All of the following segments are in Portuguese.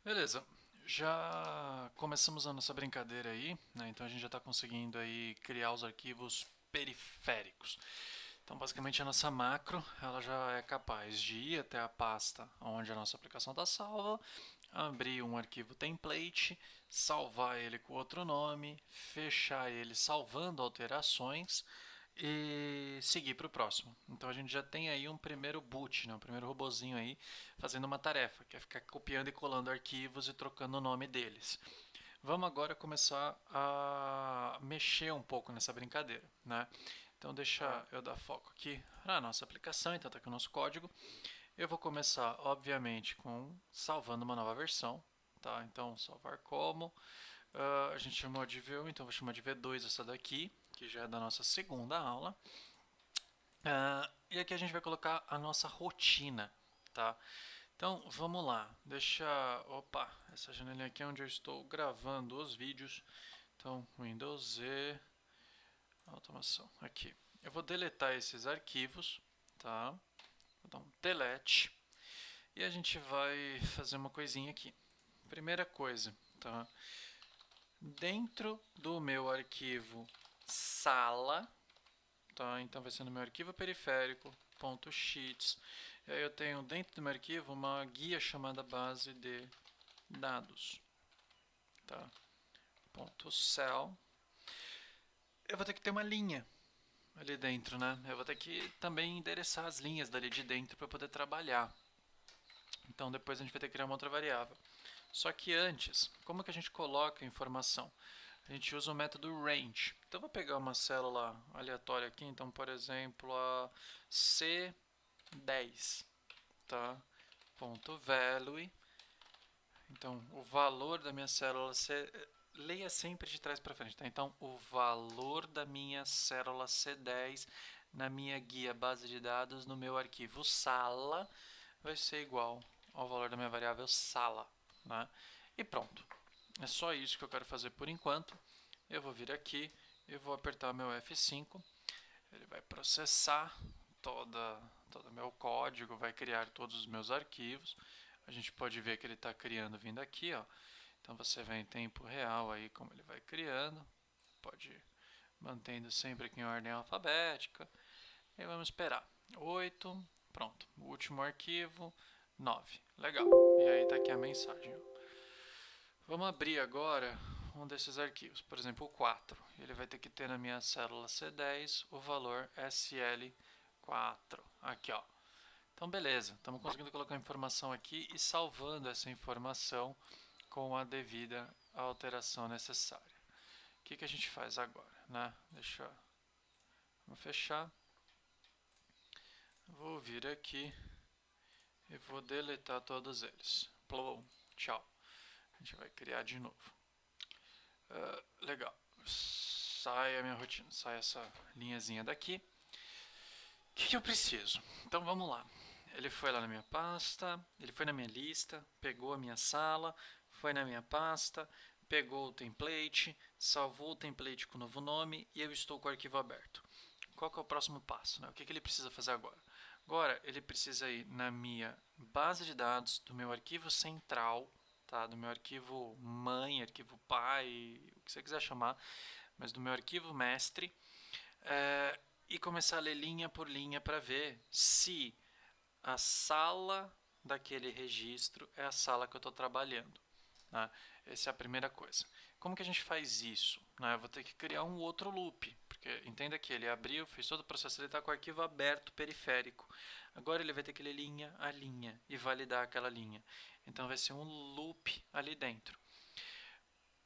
Beleza, já começamos a nossa brincadeira aí, né? Então a gente já está conseguindo aí criar os arquivos periféricos. Então basicamente a nossa macro ela já é capaz de ir até a pasta onde a nossa aplicação está salva, abrir um arquivo template, salvar ele com outro nome, fechar ele salvando alterações e seguir para o próximo. Então a gente já tem aí um primeiro boot, né, um primeiro robozinho aí fazendo uma tarefa, que é ficar copiando e colando arquivos e trocando o nome deles. Vamos agora começar a mexer um pouco nessa brincadeira, né? Então deixa eu dar foco aqui na nossa aplicação, então está aqui o nosso código. Eu vou começar, obviamente, com salvando uma nova versão, tá? Então salvar como, a gente chamou de V1, então vou chamar de V2 essa daqui, que já é da nossa segunda aula. E aqui a gente vai colocar a nossa rotina, tá? Então vamos lá, deixa. Opa, essa janelinha aqui é onde eu estou gravando os vídeos. Então, Windows Z, automação, aqui. Eu vou deletar esses arquivos, tá? Vou dar um delete. E a gente vai fazer uma coisinha aqui. Primeira coisa, tá? Dentro do meu arquivo sala, tá? Então vai ser no meu arquivo periférico, .sheets. E aí eu tenho dentro do meu arquivo uma guia chamada base de dados, tá? .cell. Eu vou ter que ter uma linha ali dentro, né? Eu vou ter que também endereçar as linhas dali de dentro para poder trabalhar. Então depois a gente vai ter que criar uma outra variável. Só que antes, como que a gente coloca a informação? A gente usa o método range. Então eu vou pegar uma célula aleatória aqui, então por exemplo a C10, tá? Ponto value. Então o valor da minha célula leia sempre de trás para frente, tá? Então o valor da minha célula C10 na minha guia base de dados no meu arquivo sala vai ser igual ao valor da minha variável sala, né? E pronto. É só isso que eu quero fazer por enquanto. Eu vou vir aqui e vou apertar meu F5. Ele vai processar todo o meu código, vai criar todos os meus arquivos. A gente pode ver que ele está criando vindo aqui, ó. Então você vê em tempo real aí como ele vai criando. Pode ir mantendo sempre aqui em ordem alfabética. E vamos esperar. 8, pronto. O último arquivo, 9. Legal. E aí está aqui a mensagem. Ó. Vamos abrir agora um desses arquivos, por exemplo, o 4. Ele vai ter que ter na minha célula C10 o valor SL4. Aqui, ó. Então, beleza. Estamos conseguindo colocar a informação aqui e salvando essa informação com a devida alteração necessária. O que a gente faz agora, né? Vamos fechar. Vou vir aqui e vou deletar todos eles. Plum, tchau. A gente vai criar de novo. Legal. Sai a minha rotina, sai essa linhazinha daqui. O que eu preciso? Então vamos lá. Ele foi lá na minha pasta, ele foi na minha lista, pegou a minha sala, foi na minha pasta, pegou o template, salvou o template com o novo nome e eu estou com o arquivo aberto. Qual que é o próximo passo? Né? O que ele precisa fazer agora? Agora ele precisa ir na minha base de dados do meu arquivo central, tá? Do meu arquivo mãe, arquivo pai, o que você quiser chamar, mas do meu arquivo mestre, e começar a ler linha por linha para ver se a sala daquele registro é a sala que eu estou trabalhando. Né? Essa é a primeira coisa. Como que a gente faz isso? Né? Eu vou ter que criar um outro loop, porque entenda que ele abriu, fez todo o processo, ele está com o arquivo aberto periférico. Agora ele vai ter que ler linha a linha e validar aquela linha. Então vai ser um loop ali dentro.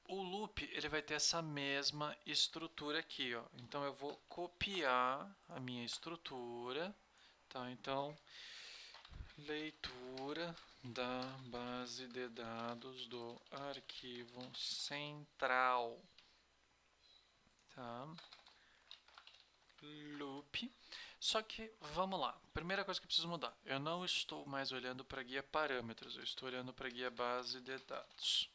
O loop ele vai ter essa mesma estrutura aqui, ó. Então eu vou copiar a minha estrutura, tá? Então leitura da base de dados do arquivo central, tá? Loop. Só que vamos lá. Primeira coisa que eu preciso mudar. Eu não estou mais olhando para a guia parâmetros, eu estou olhando para a guia base de dados.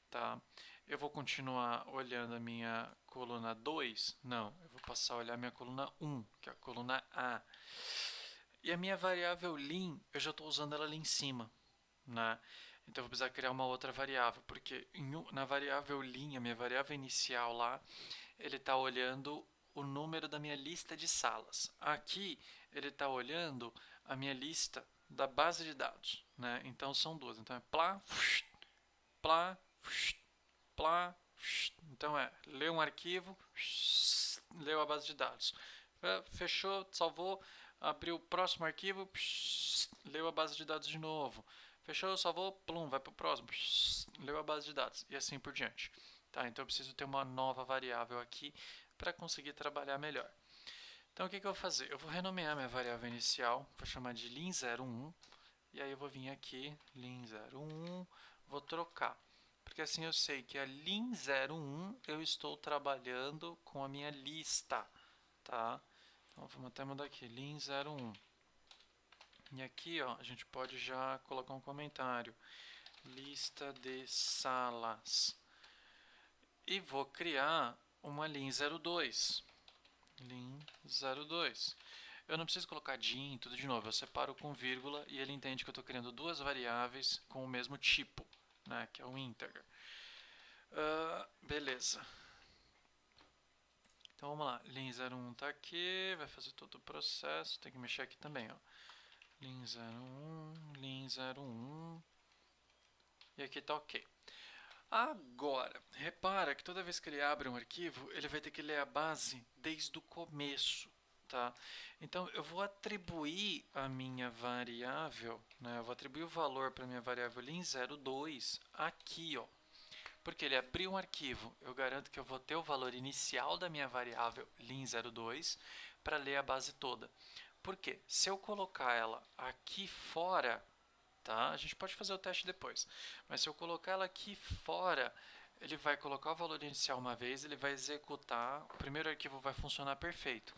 Tá? Eu vou continuar olhando a minha coluna 2? Não, eu vou passar a olhar a minha coluna 1, que é a coluna A. E a minha variável lim, eu já estou usando ela ali em cima. Né? Então eu vou precisar criar uma outra variável, porque na variável linha, minha variável inicial lá, ele está olhando o número da minha lista de salas. Aqui ele está olhando a minha lista da base de dados, né? Então são duas. Então é plá, plá, plá. Então é ler um arquivo, leu a base de dados. Fechou, salvou, abriu o próximo arquivo, leu a base de dados de novo. Fechou, salvou, plum, vai para o próximo, leu a base de dados e assim por diante. Tá, então eu preciso ter uma nova variável aqui para conseguir trabalhar melhor. Então o que eu vou fazer? Eu vou renomear minha variável inicial, vou chamar de lim01, e aí eu vou vir aqui, lim01, vou trocar. Porque assim eu sei que a lim01 eu estou trabalhando com a minha lista, tá? Então vamos até mudar aqui, lim01. E aqui ó, a gente pode já colocar um comentário, lista de salas. E vou criar uma lim02. Lim02. Eu não preciso colocar din, tudo de novo. Eu separo com vírgula e ele entende que eu estou criando duas variáveis com o mesmo tipo, né, que é o integer. Beleza. Então vamos lá. Lim01 está aqui, vai fazer todo o processo. Tem que mexer aqui também, ó. Lim01, lim01. E aqui está ok. Agora, repara que toda vez que ele abre um arquivo, ele vai ter que ler a base desde o começo, tá? Então, eu vou atribuir a minha variável, né? Eu vou atribuir o valor para a minha variável lim02 aqui, ó. Porque ele abriu um arquivo, eu garanto que eu vou ter o valor inicial da minha variável lim02 para ler a base toda. Por quê? Se eu colocar ela aqui fora, tá? A gente pode fazer o teste depois. Mas se eu colocar ela aqui fora, ele vai colocar o valor inicial uma vez, ele vai executar, o primeiro arquivo vai funcionar perfeito.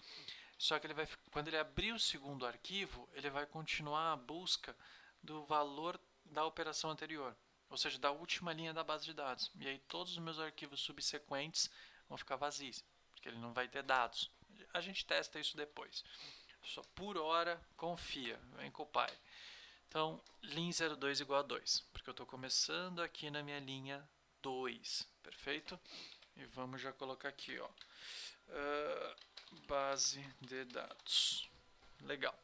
Só que quando ele abrir o segundo arquivo, ele vai continuar a busca do valor da operação anterior, ou seja, da última linha da base de dados. E aí todos os meus arquivos subsequentes vão ficar vazios, porque ele não vai ter dados. A gente testa isso depois. Só por hora, confia, vem com o pai. Então, lim02 igual a 2, porque eu estou começando aqui na minha linha 2, perfeito? E vamos já colocar aqui, ó, base de dados. Legal.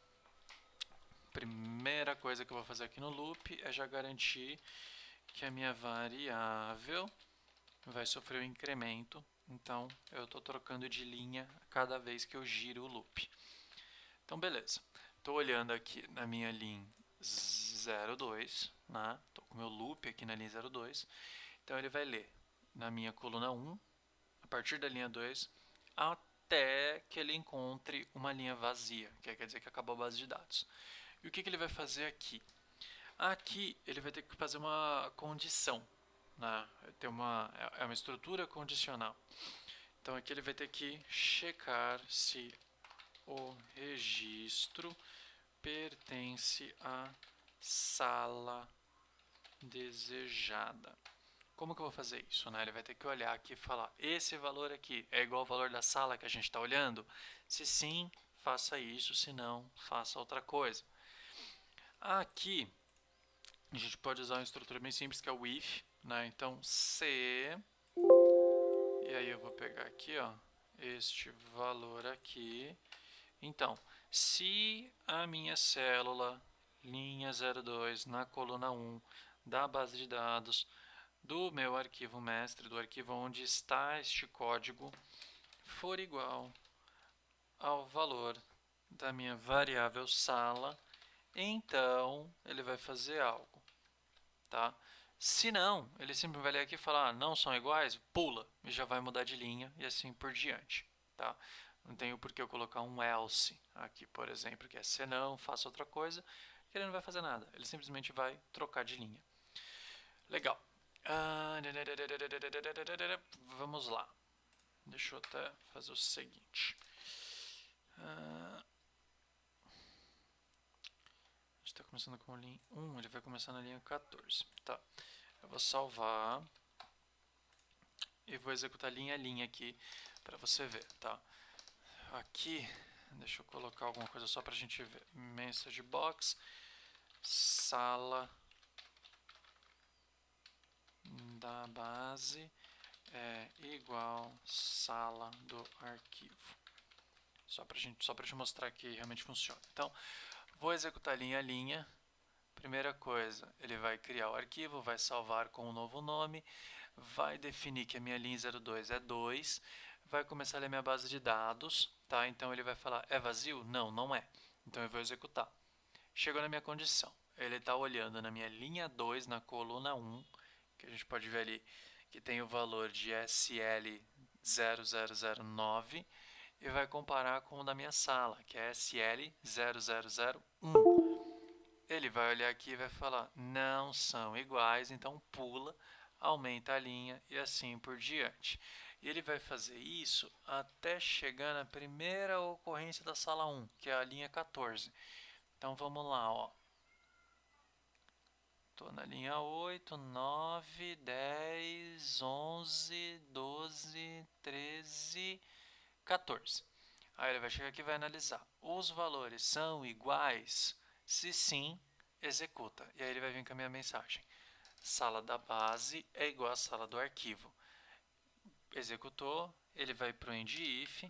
Primeira coisa que eu vou fazer aqui no loop é já garantir que a minha variável vai sofrer um incremento. Então, eu estou trocando de linha cada vez que eu giro o loop. Então, beleza. Estou olhando aqui na minha lim 02, né? Estou com o meu loop aqui na linha 02. Então, ele vai ler na minha coluna 1, a partir da linha 2, até que ele encontre uma linha vazia, que quer dizer que acabou a base de dados. E o que ele vai fazer aqui? Aqui, ele vai ter que fazer uma condição, né? É uma estrutura condicional. Então, aqui ele vai ter que checar se o registro pertence à sala desejada. Como que eu vou fazer isso, né? Ele vai ter que olhar aqui e falar, esse valor aqui é igual ao valor da sala que a gente está olhando? Se sim, faça isso, se não, faça outra coisa. Aqui, a gente pode usar uma estrutura bem simples, que é o if, né? Então, se, e aí eu vou pegar aqui, ó, este valor aqui. Então, se a minha célula, linha 02, na coluna 1 da base de dados, do meu arquivo mestre, do arquivo onde está este código, for igual ao valor da minha variável sala, então ele vai fazer algo, tá? Se não, ele sempre vai ler aqui e falar, não são iguais, pula, e já vai mudar de linha e assim por diante, tá? Não tenho por que eu colocar um else aqui, por exemplo, que é se não, faça outra coisa, que ele não vai fazer nada, ele simplesmente vai trocar de linha. Legal. Vamos lá. Deixa eu até fazer o seguinte. A gente está começando com a linha 1, ele vai começar na linha 14. Tá. Eu vou salvar e vou executar linha a linha aqui para você ver, tá? Aqui, deixa eu colocar alguma coisa só para a gente ver. Message box, sala da base é igual sala do arquivo. Só para te mostrar que realmente funciona. Então, vou executar linha a linha. Primeira coisa, ele vai criar o arquivo, vai salvar com um novo nome, vai definir que a minha linha 02 é 2, vai começar a ler minha base de dados, tá? Então ele vai falar, é vazio? Não, não é. Então eu vou executar. Chegou na minha condição. Ele está olhando na minha linha 2, na coluna 1, que a gente pode ver ali que tem o valor de SL0009, e vai comparar com o da minha sala, que é SL0001. Ele vai olhar aqui e vai falar, não são iguais, então pula, aumenta a linha e assim por diante. E ele vai fazer isso até chegar na primeira ocorrência da sala 1, que é a linha 14. Então vamos lá, ó. Estou na linha 8, 9, 10, 11, 12, 13, 14. Aí ele vai chegar aqui e vai analisar. Os valores são iguais? Se sim, executa. E aí ele vai vir com a minha mensagem. Sala da base é igual à sala do arquivo. Executou, ele vai para o end if,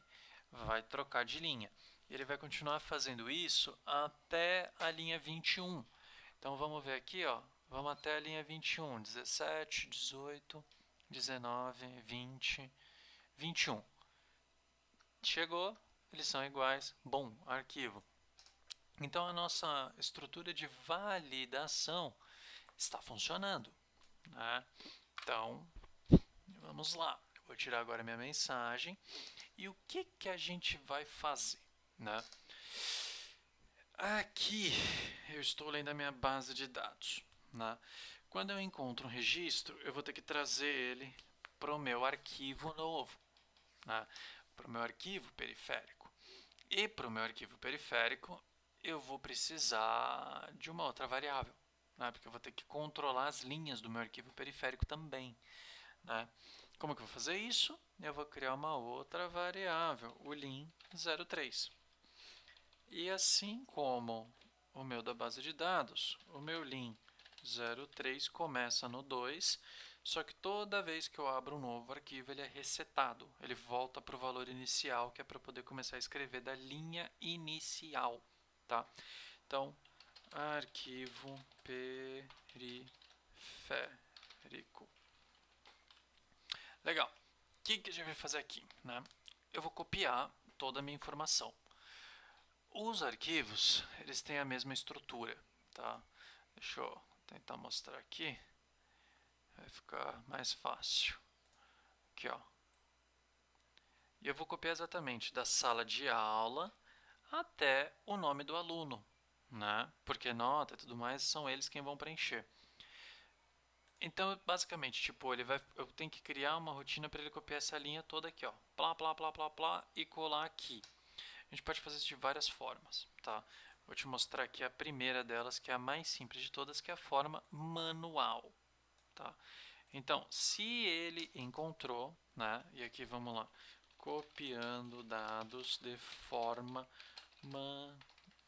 vai trocar de linha. Ele vai continuar fazendo isso até a linha 21. Então vamos ver aqui, ó. Vamos até a linha 21, 17, 18, 19, 20, 21. Chegou, eles são iguais, bom, arquivo. Então a nossa estrutura de validação está funcionando, né? Então, vamos lá. Eu vou tirar agora minha mensagem. E o que a gente vai fazer, né? Aqui eu estou lendo a minha base de dados, né? Quando eu encontro um registro, eu vou ter que trazer ele para o meu arquivo novo, né? Para o meu arquivo periférico. E para o meu arquivo periférico, eu vou precisar de uma outra variável, né? Porque eu vou ter que controlar as linhas do meu arquivo periférico também, né? Como que eu vou fazer isso? Eu vou criar uma outra variável, o lin03. E assim como o meu da base de dados, o meu lin03 começa no 2, só que toda vez que eu abro um novo arquivo, ele é resetado. Ele volta para o valor inicial, que é para poder começar a escrever da linha inicial, tá? Então, arquivo periférico. Legal. O que a gente vai fazer aqui, né? Eu vou copiar toda a minha informação. Os arquivos, eles têm a mesma estrutura, tá? Deixa eu tentar mostrar aqui. Vai ficar mais fácil. Aqui, ó. E eu vou copiar exatamente da sala de aula até o nome do aluno, né? Porque nota e tudo mais são eles quem vão preencher. Então, basicamente, tipo, eu tenho que criar uma rotina para ele copiar essa linha toda aqui, ó. Plá, plá, plá, plá, plá, e colar aqui. A gente pode fazer isso de várias formas, tá? Vou te mostrar aqui a primeira delas, que é a mais simples de todas, que é a forma manual, tá? Então, se ele encontrou, né? E aqui vamos lá, copiando dados de forma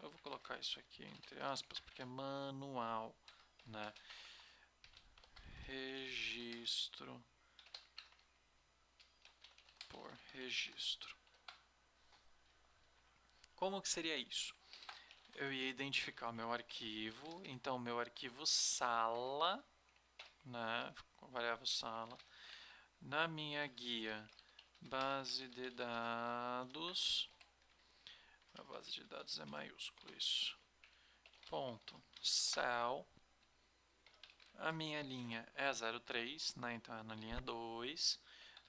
eu vou colocar isso aqui entre aspas, porque é manual, né? Registro por registro. Como que seria isso? Eu ia identificar o meu arquivo, então meu arquivo sala, né, variável sala, na minha guia base de dados, a base de dados é maiúsculo isso, ponto, cell, a minha linha é 03, né, então é na linha 2,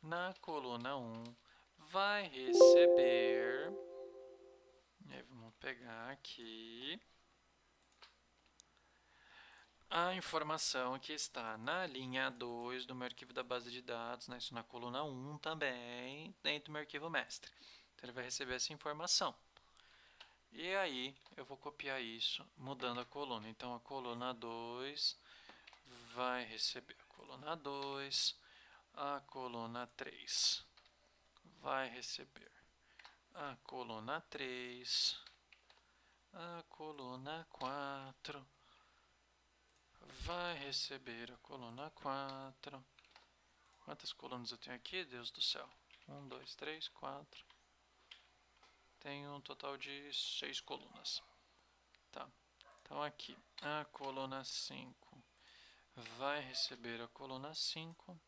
na coluna 1 vai receber, e aí vamos pegar aqui, a informação que está na linha 2 do meu arquivo da base de dados, né, isso na coluna 1 também, dentro do meu arquivo mestre. Então ele vai receber essa informação. E aí eu vou copiar isso mudando a coluna. Então a coluna 2 vai receber a coluna 2, a coluna 3 vai receber a coluna 3, a coluna 4 vai receber a coluna 4 Quantas colunas eu tenho aqui? Deus do céu. 1, 2, 3, 4. Tenho um total de 6 colunas. Tá. Então aqui, a coluna 5 vai receber a coluna 5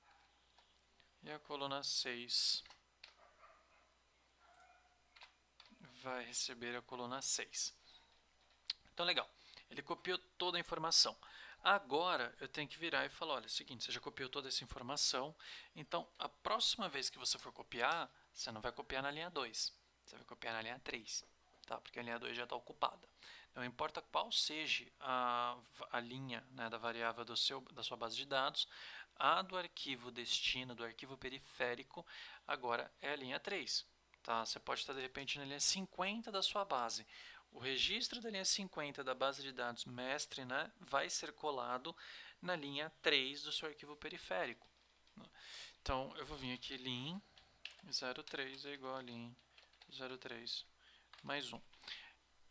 e a coluna 6 vai receber a coluna 6. Então, legal. Ele copiou toda a informação. Agora, eu tenho que virar e falar, olha, é o seguinte, você já copiou toda essa informação, então, a próxima vez que você for copiar, você não vai copiar na linha 2, você vai copiar na linha 3, tá? Porque a linha 2 já está ocupada. Não importa qual seja a linha, né, da variável da sua base de dados, a do arquivo destino, do arquivo periférico, agora é a linha 3. Tá? Você pode estar, de repente, na linha 50 da sua base. O registro da linha 50 da base de dados mestre, né, vai ser colado na linha 3 do seu arquivo periférico. Então, eu vou vir aqui, lin 03 é igual a lin 03 mais 1.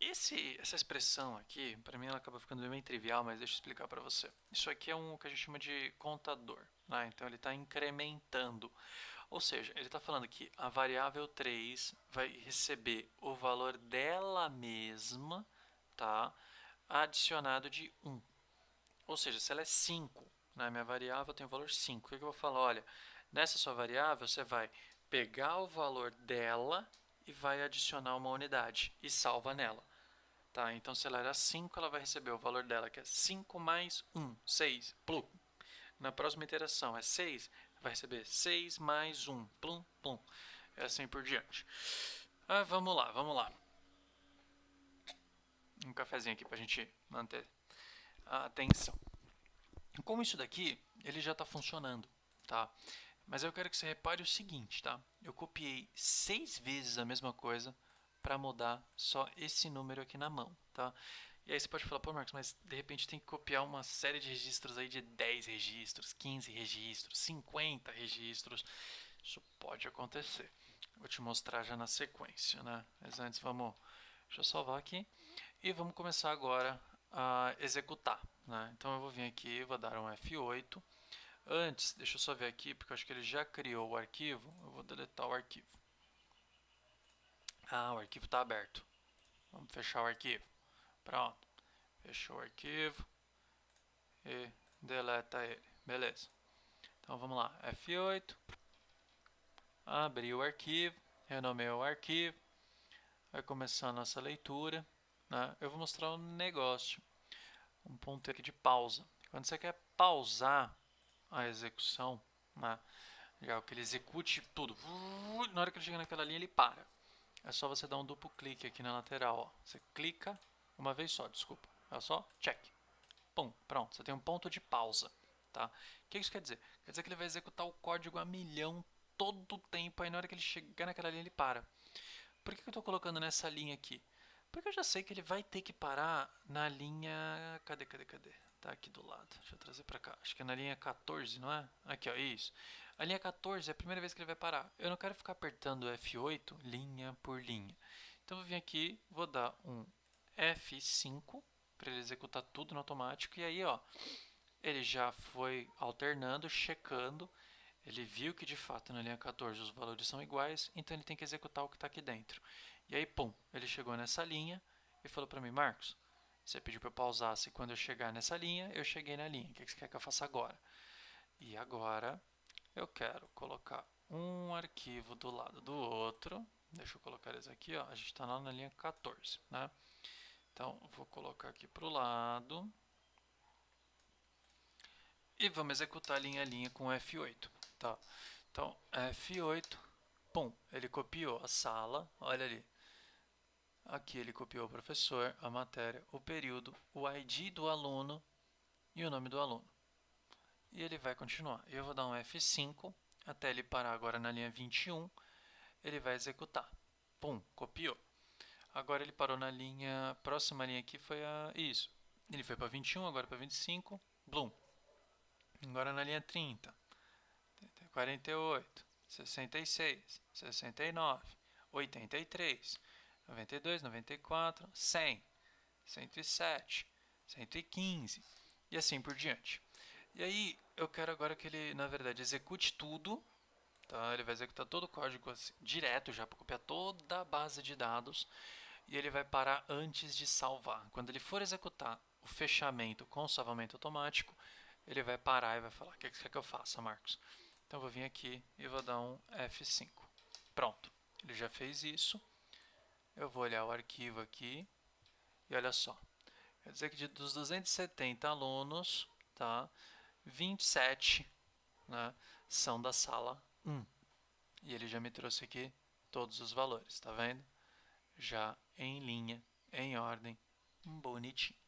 Essa expressão aqui, para mim ela acaba ficando bem trivial, mas deixa eu explicar para você. Isso aqui é o que a gente chama de contador, né? Então ele está incrementando. Ou seja, ele está falando que a variável 3 vai receber o valor dela mesma, tá? Adicionado de 1. Ou seja, se ela é 5, né? Minha variável tem o valor 5. O que eu vou falar? Olha, nessa sua variável você vai pegar o valor dela e vai adicionar uma unidade e salva nela. Tá, então se ela era 5, ela vai receber o valor dela, que é 5 mais 1, 6, plum. Na próxima iteração é 6, vai receber 6 mais 1, plum, plum. E assim por diante. Vamos lá, vamos lá. Um cafezinho aqui para a gente manter a atenção. Como isso daqui, ele já está funcionando, tá? Mas eu quero que você repare o seguinte, tá? Eu copiei 6 vezes a mesma coisa para mudar só esse número aqui na mão, tá? E aí você pode falar, pô, Marcos, mas de repente tem que copiar uma série de registros aí de 10 registros, 15 registros, 50 registros. Isso pode acontecer. Vou te mostrar já na sequência, né? Mas antes deixa eu salvar aqui e vamos começar agora a executar, né? Então eu vou vir aqui, vou dar um F8. Antes, deixa eu só ver aqui, porque eu acho que ele já criou o arquivo. Eu vou deletar o arquivo. O arquivo está aberto. Vamos fechar o arquivo. Pronto. Fechou o arquivo. E deleta ele. Beleza. Então vamos lá. F8. Abri o arquivo. Renomeei o arquivo. Vai começar a nossa leitura. Né? Eu vou mostrar um negócio. Um ponto aqui de pausa. Quando você quer pausar a execução, né? Já que ele execute tudo. Na hora que ele chega naquela linha, ele para. É só você dar um duplo clique aqui na lateral. Ó. Você clica uma vez só, desculpa. É só check. Pum, pronto. Você tem um ponto de pausa. Tá? O que isso quer dizer? Quer dizer que ele vai executar o código a milhão todo o tempo. Aí na hora que ele chegar naquela linha, ele para. Por que eu estou colocando nessa linha aqui? Porque eu já sei que ele vai ter que parar na linha... Cadê? Tá aqui do lado. Deixa eu trazer para cá. Acho que é na linha 14, não é? Aqui, ó, isso. A linha 14 é a primeira vez que ele vai parar. Eu não quero ficar apertando F8 linha por linha. Então eu vou vir aqui, vou dar um F5 para ele executar tudo no automático. E aí, ó, ele já foi alternando, checando. Ele viu que de fato na linha 14 os valores são iguais, então ele tem que executar o que está aqui dentro. E aí, pum, ele chegou nessa linha e falou para mim, Marcos, você pediu para eu pausasse quando eu chegar nessa linha, eu cheguei na linha. O que você quer que eu faça agora? E agora eu quero colocar um arquivo do lado do outro. Deixa eu colocar eles aqui, ó. A gente está lá na linha 14, né? Então, vou colocar aqui para o lado. E vamos executar linha a linha com F8, tá? Então, F8, pum, ele copiou a sala, olha ali. Aqui ele copiou o professor, a matéria, o período, o ID do aluno e o nome do aluno. E ele vai continuar. Eu vou dar um F5 até ele parar agora na linha 21. Ele vai executar. Pum, copiou. Agora ele parou na linha, próxima linha aqui foi isso. Ele foi para 21, agora para 25, blum. Agora na linha 30, 48, 66, 69, 83, 92, 94, 100, 107, 115 e assim por diante. E aí, eu quero agora que ele, na verdade, execute tudo. Tá? Ele vai executar todo o código assim, direto já para copiar toda a base de dados. E ele vai parar antes de salvar. Quando ele for executar o fechamento com o salvamento automático, ele vai parar e vai falar: o que você quer que eu faça, Marcos? Então eu vou vir aqui e vou dar um F5. Pronto, ele já fez isso. Eu vou olhar o arquivo aqui e olha só. Quer dizer que dos 270 alunos, tá, 27, né, são da sala 1. E ele já me trouxe aqui todos os valores, tá vendo? Já em linha, em ordem, bonitinho.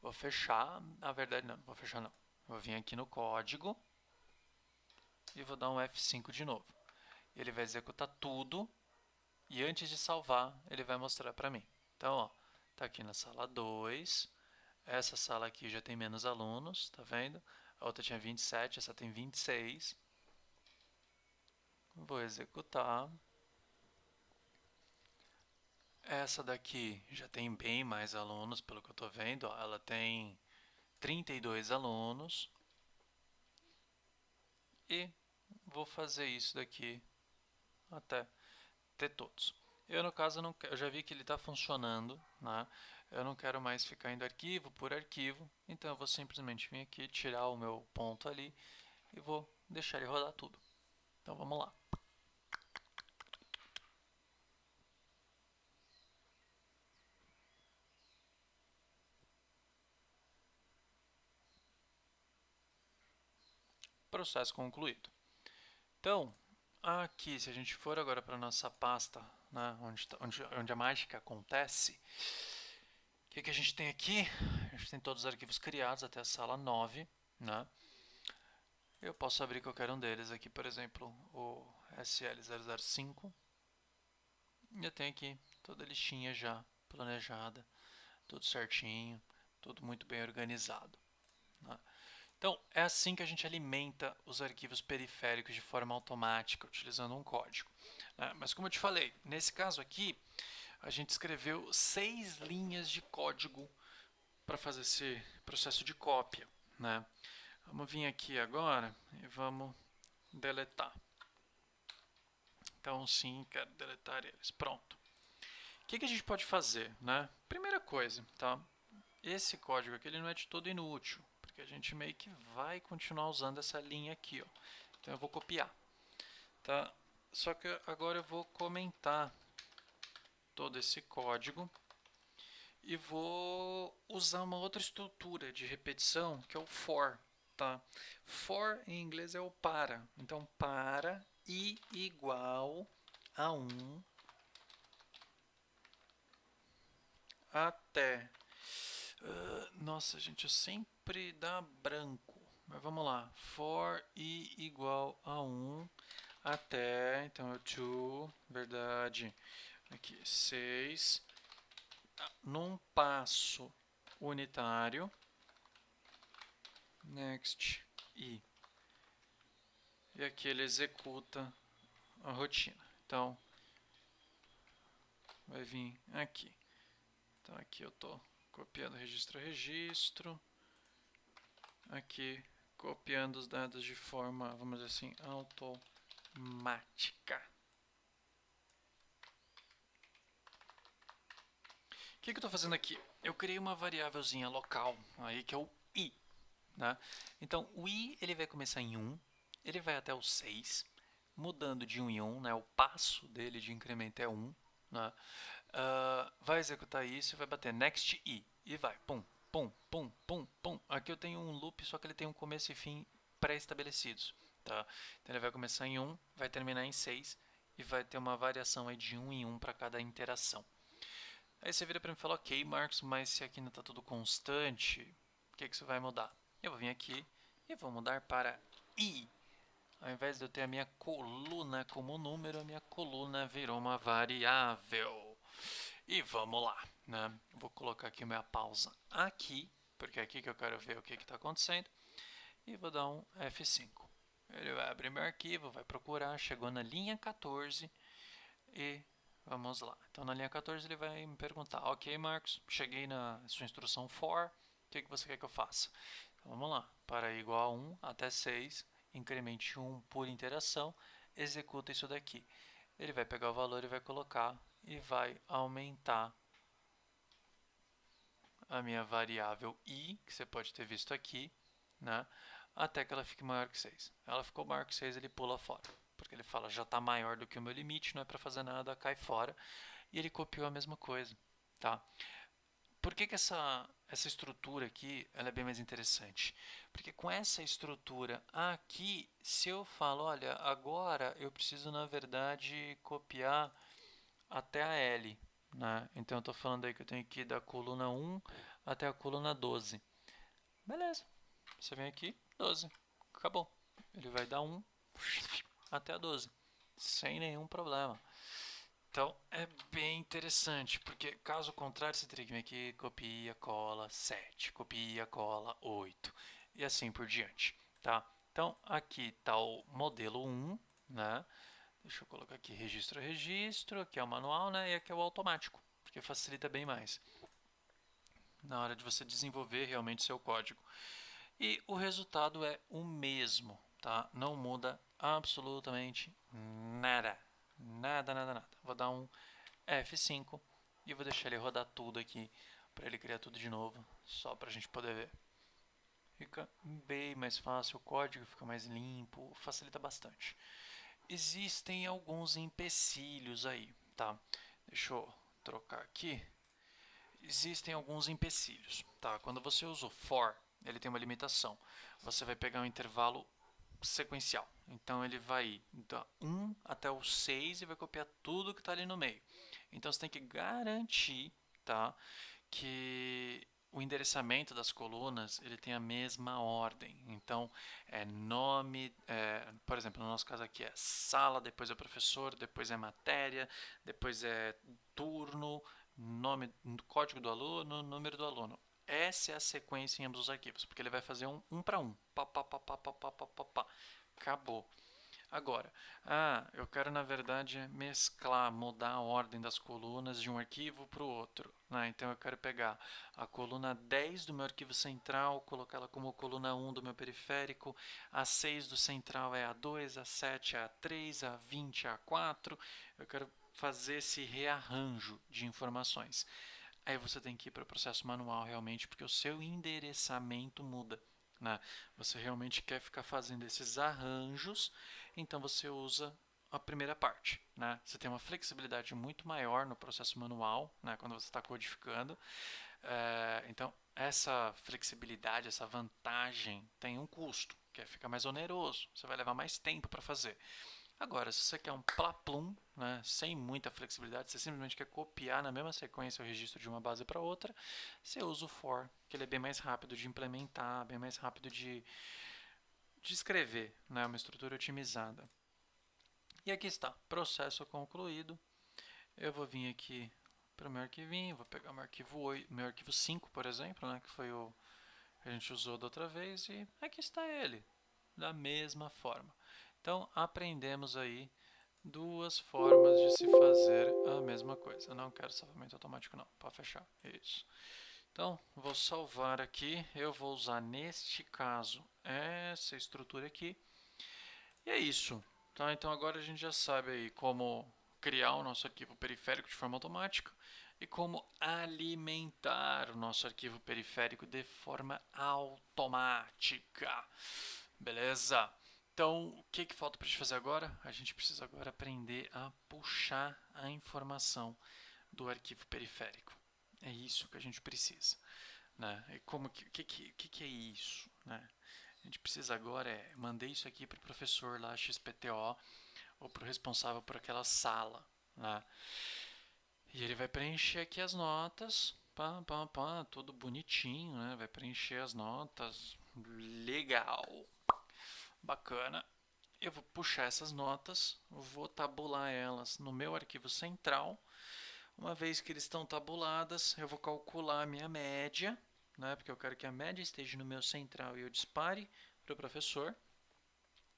Vou fechar, na verdade não, vou fechar não. Vou vir aqui no código e vou dar um F5 de novo. Ele vai executar tudo e antes de salvar, ele vai mostrar para mim. Então, ó, tá aqui na sala 2. Essa sala aqui já tem menos alunos, tá vendo? A outra tinha 27, essa tem 26. Vou executar. Essa daqui já tem bem mais alunos, pelo que eu estou vendo. Ó, ela tem 32 alunos. E vou fazer isso daqui até ter todos. Eu, no caso, não, eu já vi que ele está funcionando, né? Eu não quero mais ficar indo arquivo por arquivo, então eu vou simplesmente vir aqui, tirar o meu ponto ali e vou deixar ele rodar tudo. Então vamos lá. Processo concluído. Então, aqui, se a gente for agora para a nossa pasta, né, onde a mágica acontece, o que a gente tem aqui? A gente tem todos os arquivos criados até a sala 9, né? Eu posso abrir qualquer um deles aqui, por exemplo, o SL005. E eu tenho aqui toda a listinha já planejada, tudo certinho, tudo muito bem organizado, né? Então, é assim que a gente alimenta os arquivos periféricos de forma automática, utilizando um código, né? Mas como eu te falei, nesse caso aqui, a gente escreveu 6 linhas de código para fazer esse processo de cópia, né? Vamos vir aqui agora e vamos deletar. Então, sim, quero deletar eles. Pronto. O que a gente pode fazer, né? Primeira coisa, tá? Esse código aqui ele não é de todo inútil, porque a gente meio que vai continuar usando essa linha aqui, ó. Então eu vou copiar, tá? Só que agora eu vou comentar todo esse código e vou usar uma outra estrutura de repetição que é o for, tá? For em inglês é o para. Então para i igual a 1 até. Nossa, gente, eu sempre dá branco. Mas vamos lá. For i igual a 1 até. Então é to, verdade. Aqui, 6. Num passo unitário. Next i. E aqui ele executa a rotina. Então, vai vir aqui. Então aqui eu estou copiando registro a registro. Aqui copiando os dados de forma, vamos dizer assim, automática. O que eu estou fazendo aqui? Eu criei uma variávelzinha local aí que é o i, né? Então o i ele vai começar em 1, ele vai até o 6, mudando de 1 em 1, né? O passo dele de incremento é 1, né? Vai executar isso e vai bater next i e vai, pum, pum, pum, pum, pum. Aqui eu tenho um loop, só que ele tem um começo e fim pré-estabelecidos, tá? Então ele vai começar em 1, vai terminar em 6 e vai ter uma variação aí de 1 em 1 para cada interação. Aí você vira para mim e fala, ok, Marcos, mas se aqui ainda está tudo constante, o que você vai mudar? Eu vou vir aqui e vou mudar para i. Ao invés de eu ter a minha coluna como número, a minha coluna virou uma variável. E vamos lá, né? Vou colocar aqui minha pausa aqui, porque é aqui que eu quero ver o que está acontecendo. E vou dar um F5. Ele vai abrir meu arquivo, vai procurar, chegou na linha 14 e vamos lá. Então na linha 14 ele vai me perguntar, ok Marcos, cheguei na sua instrução for, o que você quer que eu faça? Então, vamos lá. Para i igual a 1 até 6, incremente 1 por interação, executa isso daqui. Ele vai pegar o valor e vai colocar e vai aumentar a minha variável i, que você pode ter visto aqui, né, até que ela fique maior que 6. Ela ficou maior que 6, ele pula fora, porque ele fala, já está maior do que o meu limite, não é para fazer nada, cai fora. E ele copiou a mesma coisa, tá? Por que essa estrutura aqui ela é bem mais interessante? Porque com essa estrutura aqui, se eu falo, olha, agora eu preciso, na verdade, copiar até a L, né? Então eu estou falando aí que eu tenho que ir da coluna 1 até a coluna 12. Beleza, você vem aqui, 12, acabou. Ele vai dar 1 até a 12, sem nenhum problema. Então é bem interessante, porque caso contrário você teria que vir aqui, copia, cola 7, copia, cola 8 e assim por diante, tá? Então aqui está o modelo 1, né? Deixa eu colocar aqui registro a registro, aqui é o manual, né? E aqui é o automático, porque facilita bem mais na hora de você desenvolver realmente seu código. E o resultado é o mesmo, tá? Não muda absolutamente nada. Nada, nada, nada. Vou dar um F5 e vou deixar ele rodar tudo aqui para ele criar tudo de novo, só para a gente poder ver. Fica bem mais fácil, o código fica mais limpo, facilita bastante. Existem alguns empecilhos aí, tá? Deixa eu trocar aqui. Existem alguns empecilhos, tá? Quando você usa o for, ele tem uma limitação. Você vai pegar um intervalo sequencial. Então ele vai ir da 1 até o 6 e vai copiar tudo que está ali no meio. Então você tem que garantir, tá, que o endereçamento das colunas ele tem a mesma ordem. Então é nome, por exemplo, no nosso caso aqui é sala, depois é professor, depois é matéria, depois é turno, nome, código do aluno, número do aluno. Essa é a sequência em ambos os arquivos, porque ele vai fazer um para um. Pá, pá, pá, pá, pá, pá, pá, pá, pá. Acabou. Agora, eu quero na verdade mesclar, mudar a ordem das colunas de um arquivo para o outro, né? Então eu quero pegar a coluna 10 do meu arquivo central, colocá-la como coluna 1 do meu periférico, a 6 do central é a 2, a 7 é a 3, a 20 é a 4. Eu quero fazer esse rearranjo de informações. Aí você tem que ir para o processo manual realmente, porque o seu endereçamento muda, né? Você realmente quer ficar fazendo esses arranjos, então você usa a primeira parte, né? Você tem uma flexibilidade muito maior no processo manual, né? Quando você está codificando. Então, essa flexibilidade, essa vantagem tem um custo, que é ficar mais oneroso. Você vai levar mais tempo para fazer. Agora, se você quer um plaplum, né, sem muita flexibilidade, você simplesmente quer copiar na mesma sequência o registro de uma base para outra, você usa o for, que ele é bem mais rápido de implementar, bem mais rápido de escrever, né, uma estrutura otimizada. E aqui está, processo concluído. Eu vou vir aqui para o meu arquivinho, vou pegar meu arquivo 8, meu arquivo 5, por exemplo, né, que foi o que a gente usou da outra vez, e aqui está ele, da mesma forma. Então, aprendemos aí duas formas de se fazer a mesma coisa. Eu não quero salvamento automático não, para fechar. Isso. Então, vou salvar aqui. Eu vou usar neste caso essa estrutura aqui. E é isso. Tá? Então agora a gente já sabe aí como criar o nosso arquivo periférico de forma automática e como alimentar o nosso arquivo periférico de forma automática. Beleza? Então, o que falta para a gente fazer agora? A gente precisa agora aprender a puxar a informação do arquivo periférico. É isso que a gente precisa. Né? E como que é isso? Né? A gente precisa agora mandar isso aqui para o professor lá, XPTO, ou para o responsável por aquela sala. Né? E ele vai preencher aqui as notas, pá, pá, pá, tudo bonitinho, né? Vai preencher as notas, legal, bacana. Eu vou puxar essas notas, vou tabular elas no meu arquivo central. Uma vez que eles estão tabuladas, eu vou calcular a minha média, né? Porque eu quero que a média esteja no meu central e eu dispare para o professor.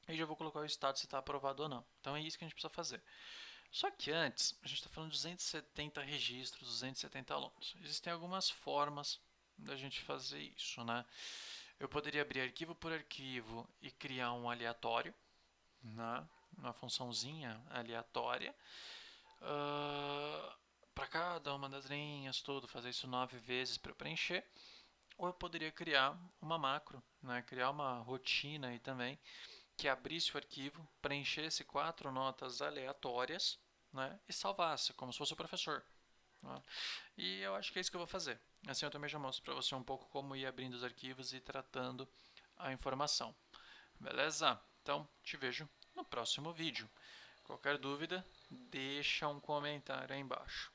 E já vou colocar o estado se está aprovado ou não. Então é isso que a gente precisa fazer. Só que antes, a gente está falando de 270 registros, 270 alunos. Existem algumas formas da gente fazer isso, né? Eu poderia abrir arquivo por arquivo e criar um aleatório, né? Uma funçãozinha aleatória. Para cada uma das linhas, tudo, fazer isso 9 vezes para preencher. Ou eu poderia criar uma macro, né? Criar uma rotina aí também, que abrisse o arquivo, preenchesse 4 notas aleatórias, né? E salvasse, como se fosse o professor. Né? E eu acho que é isso que eu vou fazer. Assim eu também já mostro para você um pouco como ir abrindo os arquivos e tratando a informação. Beleza? Então, te vejo no próximo vídeo. Qualquer dúvida, deixa um comentário aí embaixo.